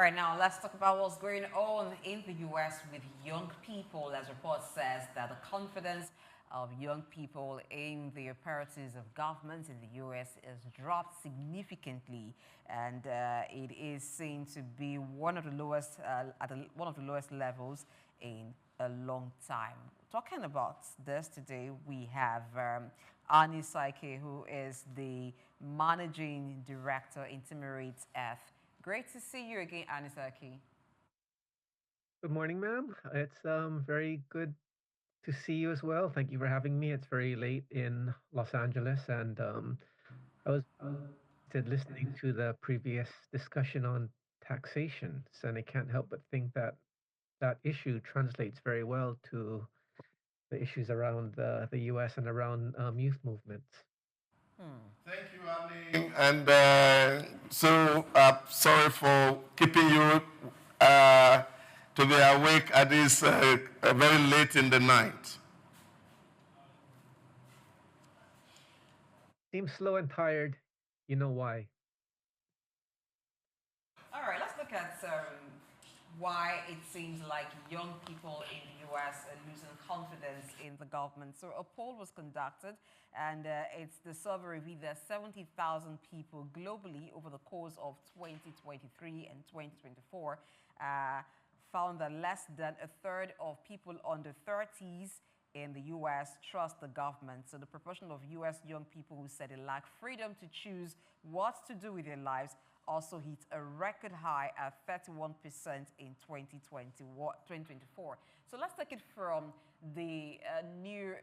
right, now let's talk about what's going on in the U.S. with young people. As report says that the confidence of young people in the apparatus of government in the U.S. has dropped significantly, and it is seen to be one of the lowest one of the lowest levels in a long time. Talking about this today, we have Arnie Saiki, who is the managing director, Intemerate Earth. Great to see you again, Arnie Saiki. Good morning, ma'am. It's very good to see you as well. Thank you for having me. It's very late in Los Angeles, and I was listening to the previous discussion on taxation, and I can't help but think that that issue translates very well to the issues around the U.S. and around youth movements. Thank you, Arnie. And sorry for keeping you to be awake at this very late in the night. Seems slow and tired. You know why? All right, let's look at why it seems like young people in the US are losing confidence in the government. So, a poll was conducted, and it's the survey revealed that 70,000 people globally over the course of 2023 and 2024 found that less than a third of people under 30s in the US trust the government. So the proportion of US young people who said they lack freedom to choose what to do with their lives also hit a record high at 31% in 2024. So let's take it from the new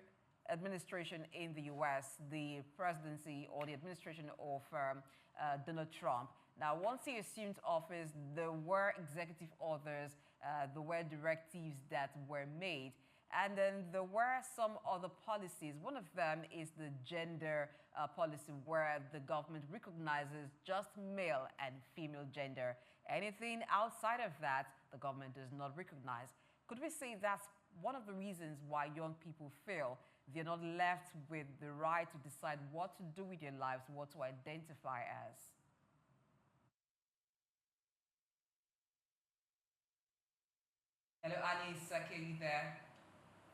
administration in the US, the presidency or the administration of Donald Trump. Now, once he assumed office, there were executive orders, there were directives that were made. And then there were some other policies. One of them is the gender policy, where the government recognizes just male and female gender. Anything outside of that, the government does not recognize. Could we say that's one of the reasons why young people feel they're not left with the right to decide what to do with their lives, what to identify as? Hello, Ali, Saki, are you there?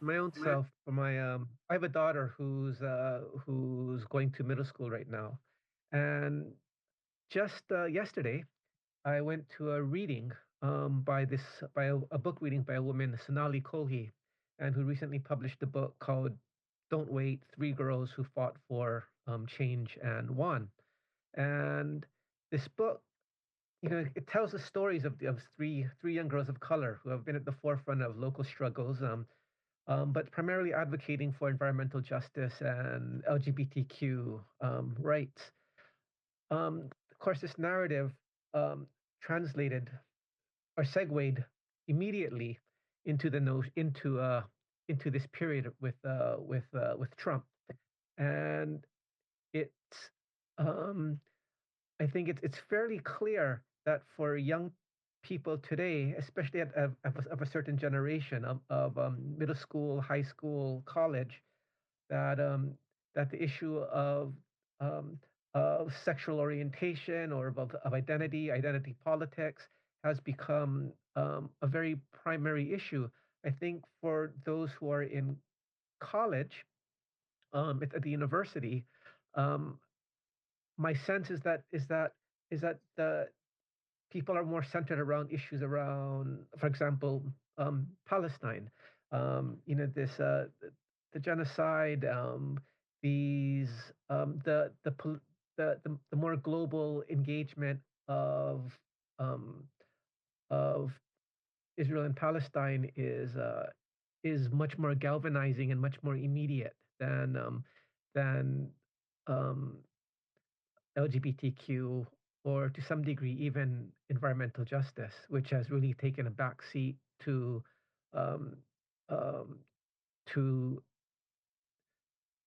My own self, for my I have a daughter who's going to middle school right now, and just yesterday I went to a reading by a book reading by a woman, Sonali Kolhi, and who recently published a book called "Don't Wait: Three Girls Who Fought for Change and Won." And this book, it tells the stories of three young girls of color who have been at the forefront of local struggles, but primarily advocating for environmental justice and LGBTQ rights. Of course, this narrative translated or segued immediately into the no into this period with Trump, and it's um, I think it's fairly clear that for young people today, especially of a certain generation of middle school, high school, college, that that the issue um, of sexual orientation or of identity politics has become a very primary issue. I think for those who are in college, at the university, um, my sense is that the people are more centered around issues around, for example, Palestine. This the genocide, these the more global engagement um, of Israel and Palestine is much more galvanizing and much more immediate than um, LGBTQ, or to some degree even environmental justice, which has really taken a back seat um, um, to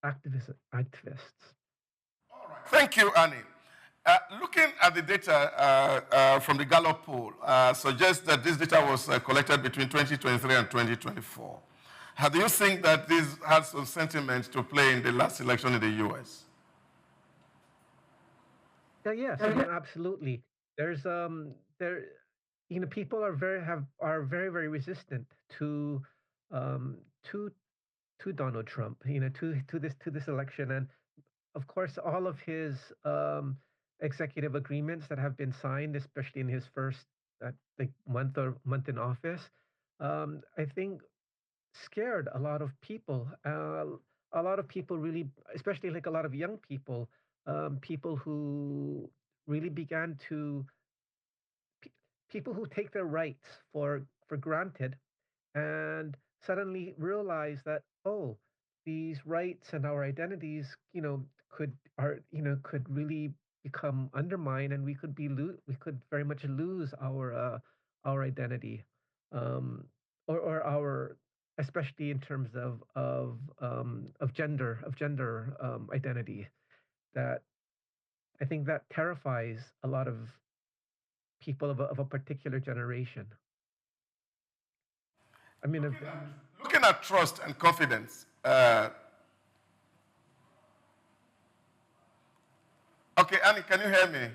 activists. All right. Thank you, Annie. Looking at the data from the Gallup poll suggests that this data was collected between 2023 and 2024. How do you think that this has some sentiment to play in the last election in the U.S.? Yeah, yes, I mean, absolutely. There's there. people are very very resistant to um, to Donald Trump, to this election, and of course, all of his executive agreements that have been signed, especially in his first, like month in office, I think scared a lot of people. A lot of people really, especially like a lot of young people, people who really began to pe- people who take their rights for granted and suddenly realize that, oh, these rights and our identities, could really become undermined, and we could very much lose our identity, um, or our, especially in terms of gender identity. That I think that terrifies a lot of people of a particular generation. I mean, Looking at trust and confidence. Okay, Annie, can you hear me?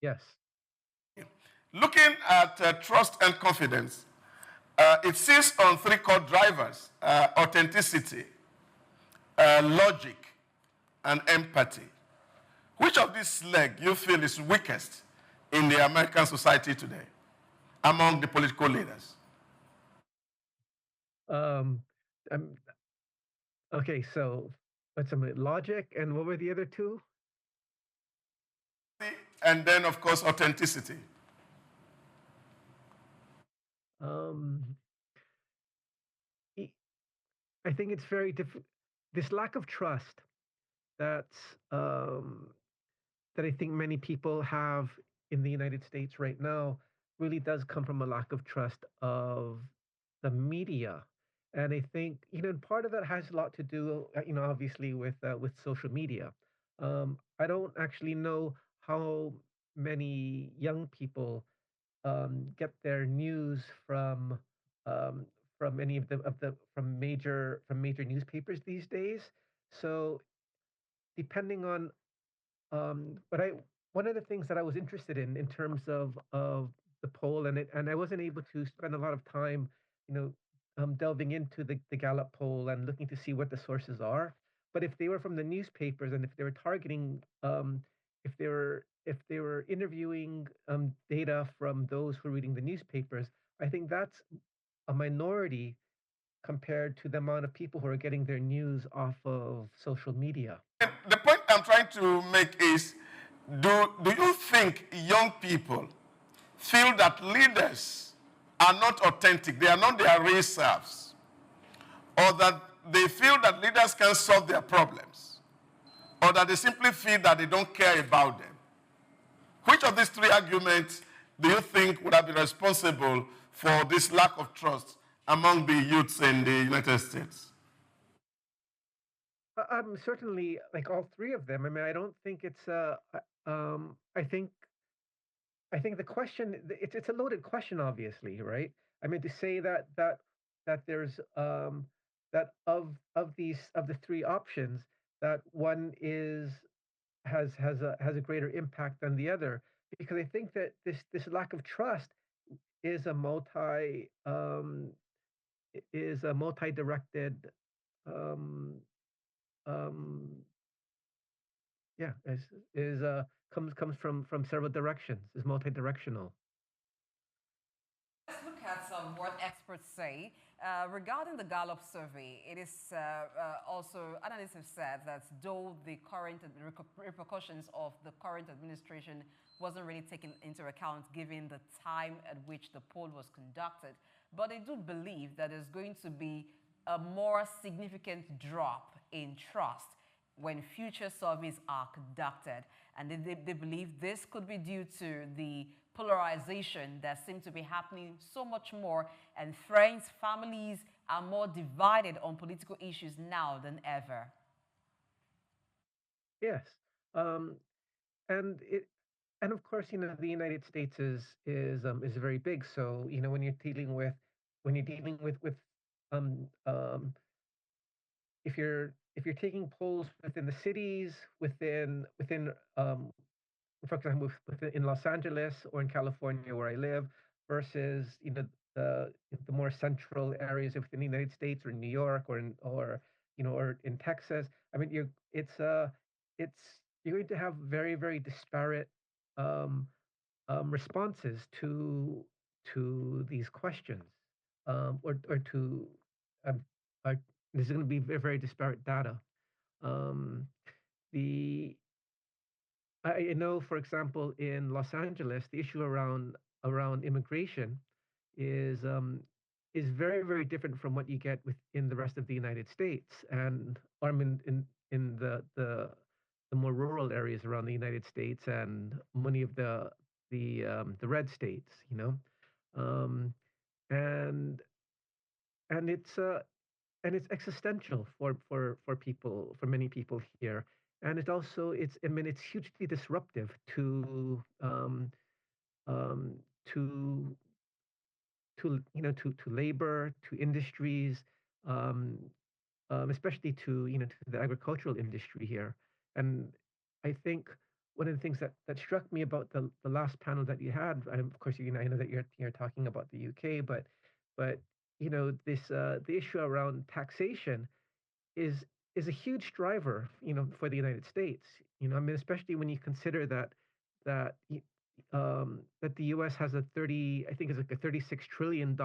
yes. Looking at trust and confidence, it sits on three core drivers: authenticity, logic, and empathy. Which of these legs you feel is weakest in the American society today among the political leaders? Um, um, okay, so what's some logic, and what were the other two? And then, of course, authenticity. Um, e- I think it's very this lack of trust that's that I think many people have in the United States right now really does come from a lack of trust of the media. And I think, part of that has a lot to do, obviously with social media. I don't actually know how many young people get their news um, from any of the from major newspapers these days. So depending on but I one of the things that I was interested in terms of the poll, and I wasn't able to spend a lot of time, delving into the Gallup poll and looking to see what the sources are. But if they were from the newspapers, and if they were targeting, if they were interviewing data from those who are reading the newspapers, I think that's a minority compared to the amount of people who are getting their news off of social media. And the point I'm trying to make is, do you think young people feel that leaders are not authentic, they are not their real selves, or that they feel that leaders can solve their problems, or that they simply feel that they don't care about them? Which of these three arguments do you think would have been responsible for this lack of trust among the youths in the United States? Certainly, like all three of them. I mean, I don't think it's. I think the question, it's a loaded question, obviously, right? I mean, to say that there's that of the three options, that one has a greater impact than the other, because I think that this lack of trust is a multi-directed, um, um, yeah, is comes from several directions, is multi-directional. Let's look at what experts say. Regarding the Gallup survey, it is also, analysts have said that though the current repercussions of the current administration wasn't really taken into account given the time at which the poll was conducted, but they do believe that there's going to be a more significant drop in trust when future surveys are conducted. And they believe this could be due to the polarization that seems to be happening so much more, and friends, families are more divided on political issues now than ever. Yes, um, and of course, the United States is very big. So when you're dealing with um, um, if you're taking polls within the cities, within for example, in Los Angeles or in California where I live, versus the more central areas within the United States or in New York or in Texas. I mean, it's you're going to have very very disparate um, responses to these questions, or to um, uh, this is going to be very, very disparate data. Um, the I know, for example, in Los Angeles, the issue around immigration is um, is very, very different from what you get within the rest of the United States, and or I mean in the more rural areas around the United States and many of the red states, um, and and it's existential for people, for many people here. And I mean, it's hugely disruptive um, to to labor, to industries, um, especially to the agricultural industry here. And I think one of the things that struck me about the last panel that you had, and of course, I know that you're talking about the UK, but the issue around taxation is is a huge driver, for the United States. I mean, especially when you consider that that the U.S. has I think it's like a $36 trillion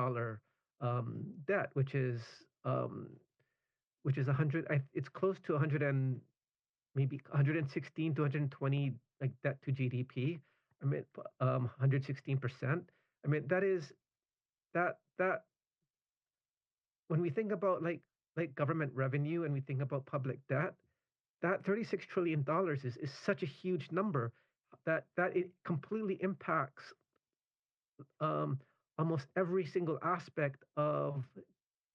debt, which is 100. It's close to 100 and maybe 116 to 120, like, debt to GDP. I mean, 116%. I mean, that when we think about like government revenue and we think about public debt, that $36 trillion is such a huge number that it completely impacts um, almost every single aspect of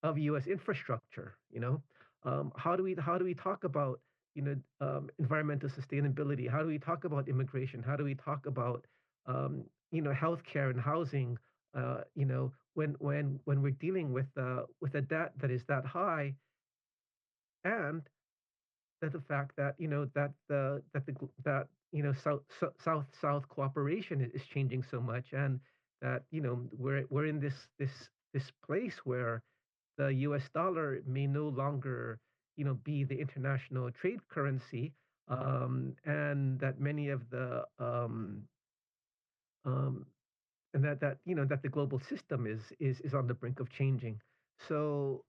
U.S. infrastructure. How do we talk about environmental sustainability? How do we talk about immigration? How do we talk about healthcare and housing? When we're dealing with a debt that is that high, and that the fact that South cooperation is changing so much, and that we're in this place where the U.S. dollar may no longer be the international trade currency, and that many of the um, and that the global system is on the brink of changing. So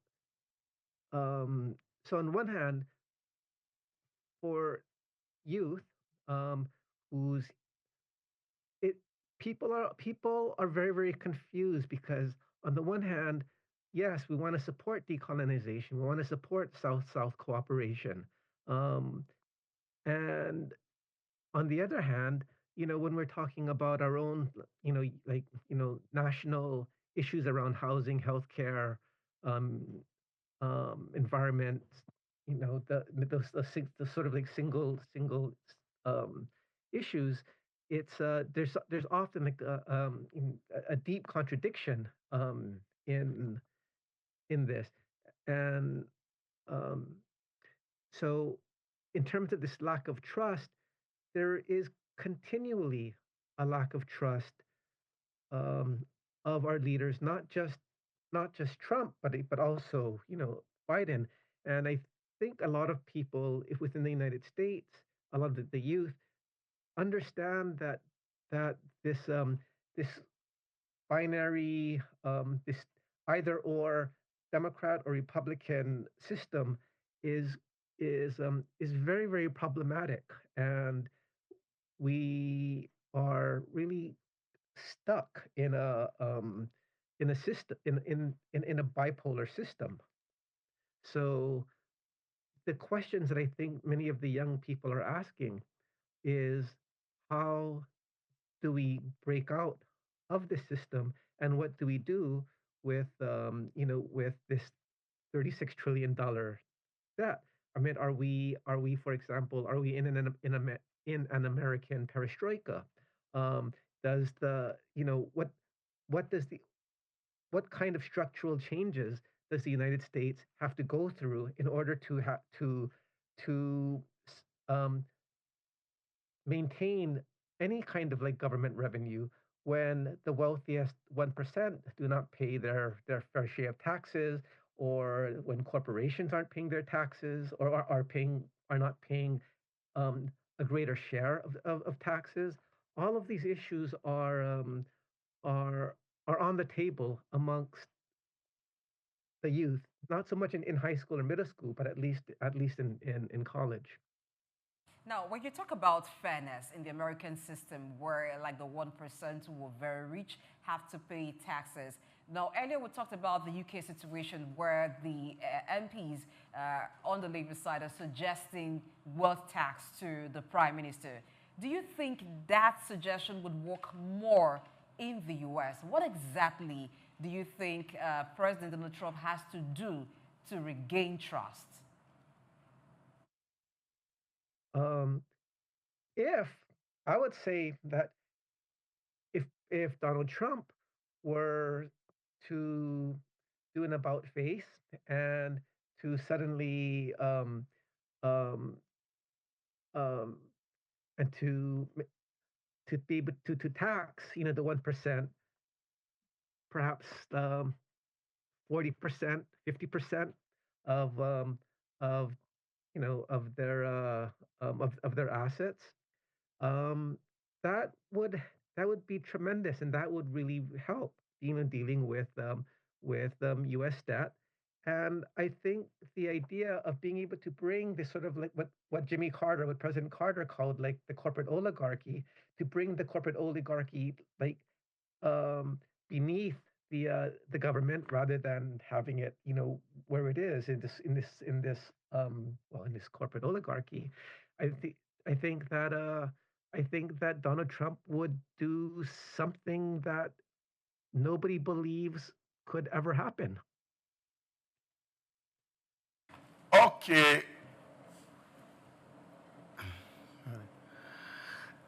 um, so on one hand, for youth, um, who's it people are very very confused, because on the one hand, yes, we want to support decolonization, we want to support South cooperation, um, and on the other hand, when we're talking about our own, like, national issues around housing, healthcare, um, environment, the sort of like single um, issues, there's often like a deep contradiction in this, and um, so in terms of this lack of trust, there is continually a lack of trust um, of our leaders, not just Trump, but also Biden. And I think a lot of people, if within the United States, a lot of the youth understand that this binary, this either or Democrat or Republican system is is very very problematic, and we are really stuck in a system, in a bipolar system. So the questions that I think many of the young people are asking is, how do we break out of this system, and what do we do with this $36 trillion debt? I mean, are we, for example, are we in an American perestroika? Um, does the what does the what kind of structural changes does the United States have to go through in order to maintain any kind of like government revenue when the wealthiest 1% do not pay their fair share of taxes, or when corporations aren't paying their taxes, or are not paying um, a greater share of taxes. All of these issues are are on the table amongst the youth, not so much in high school or middle school, but at least in college. Now, when you talk about fairness in the American system, where like the 1% who are very rich have to pay taxes. Now, earlier we talked about the UK situation where the MPs on the Labour side are suggesting wealth tax to the Prime Minister. Do you think that suggestion would work more in the US? What exactly do you think President Donald Trump has to do to regain trust? Um, if I would say that if Donald Trump were to do an about face and to suddenly um, um, and to be able to tax the 1%, perhaps 40%, 50% of of of their assets. Um, that would that would be tremendous, and that would really help dealing with U.S. debt. And I think the idea of being able to bring this sort of like what President Carter called like the corporate oligarchy, to bring the corporate oligarchy like um, beneath the government, rather than having it where it is in this corporate oligarchy. I think I think that I think that Donald Trump would do something that nobody believes could ever happen. Okay.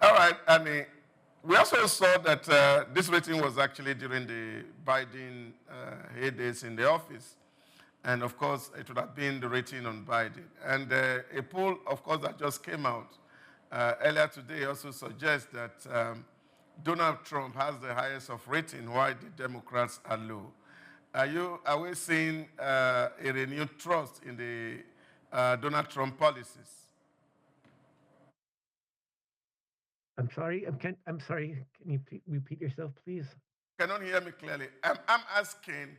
All right. I mean, we also saw that this rating was actually during the Biden heydays in the office. And of course, it would have been the rating on Biden. And a poll, of course, that just came out earlier today also suggests that Donald Trump has the highest of rating, while the Democrats are low. Are we seeing a renewed trust in the Donald Trump policies? I'm sorry. Can you repeat yourself, please? Cannot hear me clearly. I'm asking,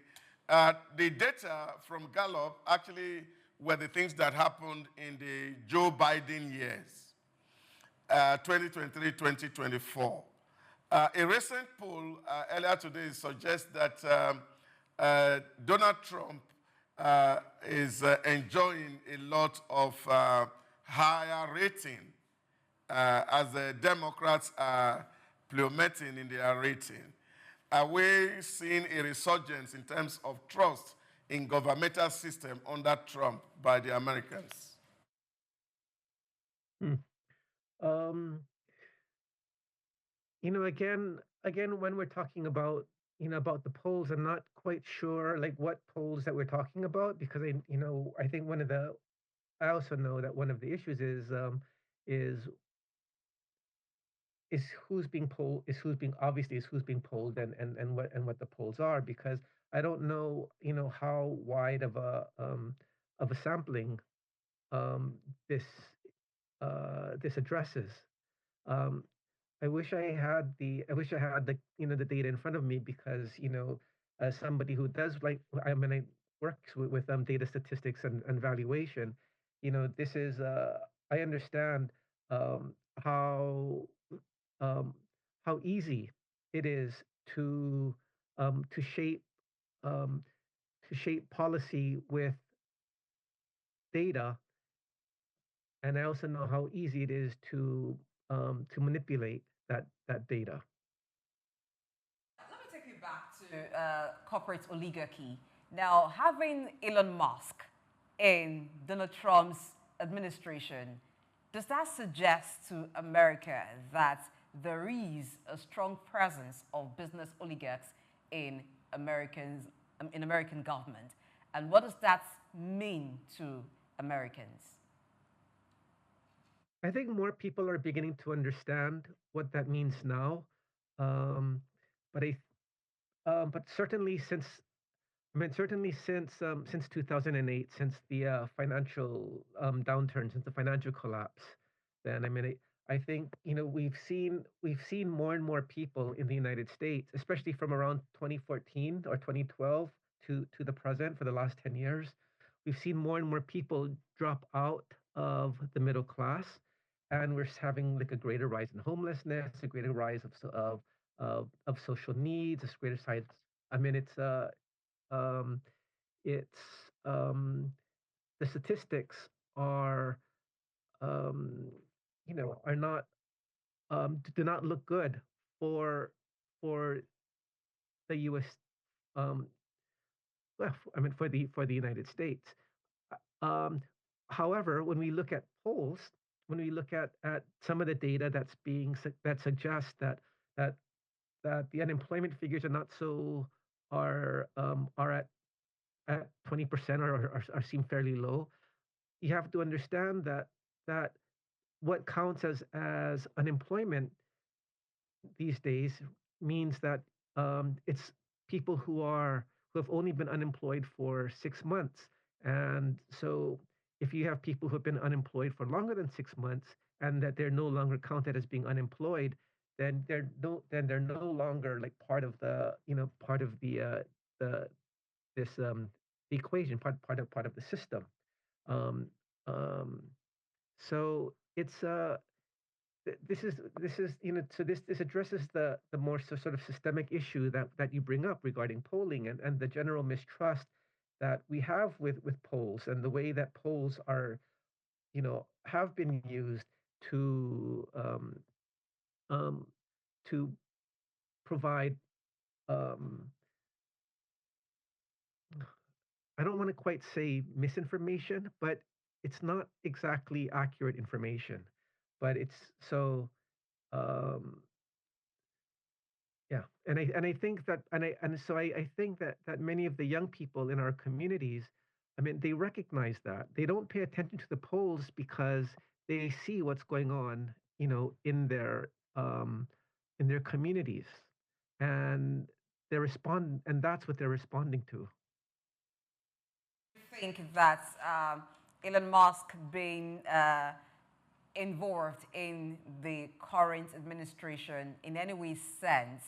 the data from Gallup actually were the things that happened in the Joe Biden years, 2023, 2024. A recent poll earlier today suggests that Donald Trump is enjoying a lot of higher rating as the Democrats are plummeting in their rating. Are we seeing a resurgence in terms of trust in governmental system under Trump by the Americans? Hmm. Um, again, when we're talking about about the polls, I'm not quite sure like what polls that we're talking about, because I think I also know that one of the issues is who's being polled, is who's being polled, and what the polls are, because I don't know how wide of a sampling um, this this addresses. Um, I wish I had the data in front of me, because as somebody who does like I works with data statistics and valuation, this is I understand um, how um, how easy it is to um, to shape um, to shape policy with data, and I also know how easy it is to manipulate that data. Let me take you back to corporate oligarchy. Now, having Elon Musk in Donald Trump's administration, does that suggest to America that there is a strong presence of business oligarchs in American government? And what does that mean to Americans? I think more people are beginning to understand what that means now. Um, but but certainly since 2008, since the financial downturn, since the financial collapse, then I think we've seen more and more people in the United States, especially from around 2014 or 2012 to the present for the last 10 years. We've seen more and more people drop out of the middle class, and we're having like a greater rise in homelessness, a greater rise of social needs, a greater size. I mean, um, it's um, the statistics are um, are not do not look good for for the U.S. Um, well, I mean for the United States. Um, However, when we look at polls, when we look at some of the data that suggests that that the unemployment figures are not so are at 20% or seem fairly low, you have to understand that what counts as unemployment these days means that it's people who have only been unemployed for 6 months, and so if you have people who have been unemployed for longer than 6 months and that they're no longer counted as being unemployed, then they're no longer like part of the this the equation, part of the system. Um, um, so it's this is so this addresses the more sort of systemic issue that you bring up regarding polling and the general mistrust that we have with polls and the way that polls are have been used to um, to provide um, I don't want to quite say misinformation, but it's not exactly accurate information. But it's so um, yeah, and I think that and so I think that many of the young people in our communities, I mean, they recognize that they don't pay attention to the polls because they see what's going on, um, in their communities, and and that's what they're responding to. Think that Elon Musk being involved in the current administration in any way sends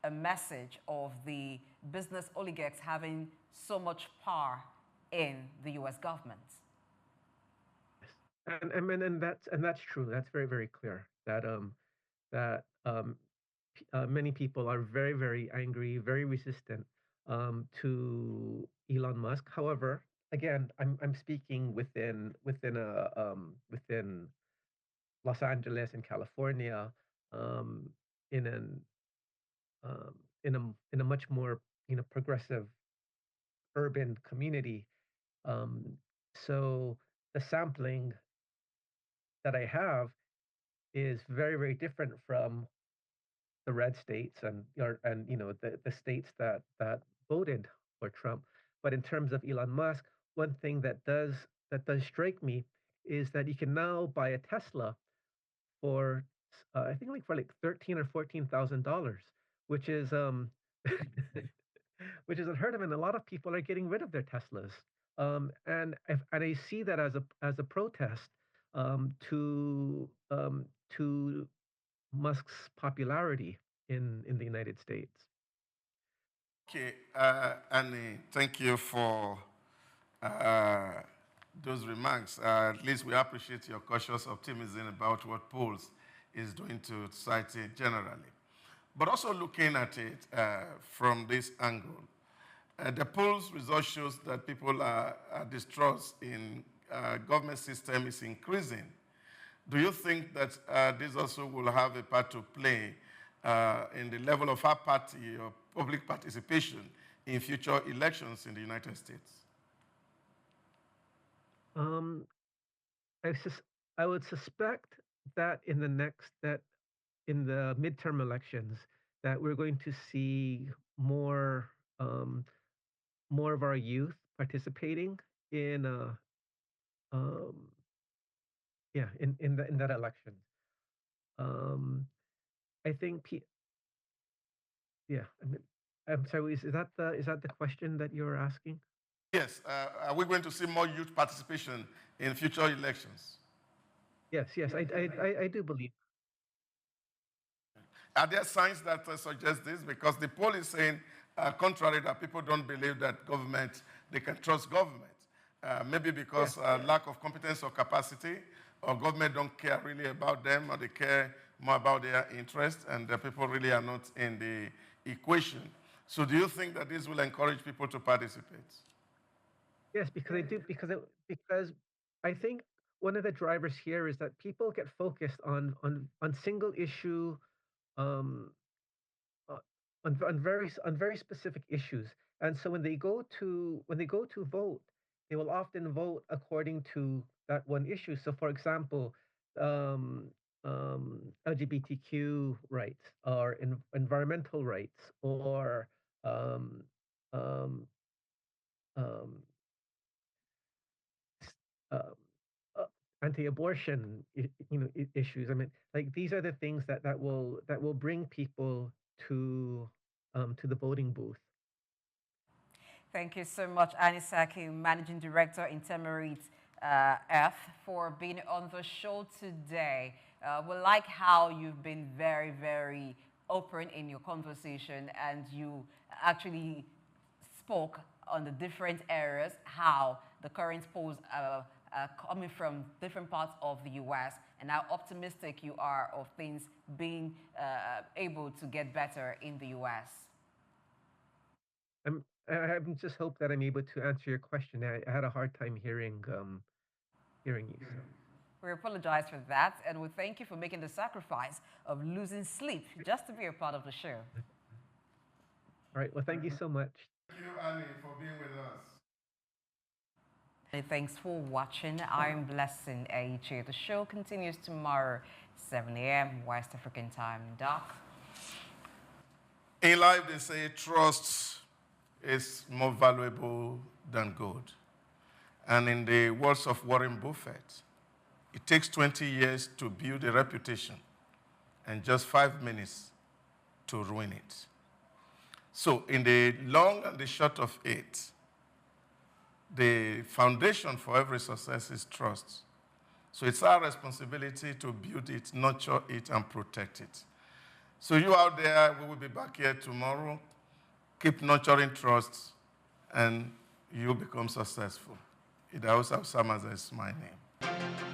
a message of the business oligarchs having so much power in the US government? And that's true. That's very, very clear that many people are very, very angry, very resistant to Elon Musk. However, again, I'm speaking within Los Angeles and California, um, in an um, in a much more progressive urban community. Um, so the sampling that I have is very, very different from the red states and the states that voted for Trump. But in terms of Elon Musk, one thing that does strike me is that you can now buy a Tesla for I think like for like 13 or 14 thousand dollars, which is which is unheard of, and a lot of people are getting rid of their Teslas. And I see that as a protest to Musk's popularity in the United States. Okay, Annie, thank you for uh, those remarks. At least we appreciate your cautious optimism about what polls is doing to society generally. But also looking at it from this angle, the polls result shows that people are distrust in government system is increasing. Do you think that this also will have a part to play in the level of apathy or public participation in future elections in the United States? Um, I would suspect that in the midterm elections that we're going to see more um, more of our youth participating in uh, um, yeah, in that election. Um, I think, yeah. I mean, I'm sorry. Is that the question that you're asking? Yes, are we going to see more youth participation in future elections? Yes, yes. I do believe. Are there signs that suggest this? Because the poll is saying, contrary, that people don't believe that government, they can trust government. Maybe Yeah. because lack of competence or capacity, or government don't care really about them, or they care more about their interests, and the people really are not in the equation. So do you think that this will encourage people to participate? Yes, because I do because I think one of the drivers here is that people get focused on single issue, um, uh, on very specific issues, and so when they go to vote, they will often vote according to that one issue. So, for example, um, LGBTQ rights, or environmental rights, or um, um, um, um, uh, anti-abortion, issues. I mean, like, these are the things that will bring people to the voting booth. Thank you so much, Arnie Saiki, Managing Director, Intemerate Earth, for being on the show today. We like how you've been very, very open in your conversation, and you actually spoke on the different areas, how the current polls are coming from different parts of the U.S., and how optimistic you are of things being able to get better in the U.S. I just hope that I'm able to answer your question. I had a hard time hearing you. So, We apologize for that, and we thank you for making the sacrifice of losing sleep just to be a part of the show. all right. Well, thank you so much. Thank you, Annie, for being with us. And thanks for watching. I'm Blessing Eichie. The show continues tomorrow, 7 a.m. West African time. Doc? In life, they say trust is more valuable than gold. And in the words of Warren Buffett, it takes 20 years to build a reputation and just 5 minutes to ruin it. So in the long and the short of it, the foundation for every success is trust. So it's our responsibility to build it, nurture it, and protect it. So you out there, we will be back here tomorrow. Keep nurturing trust, and you'll become successful. Idahosa Osamhanze is my name.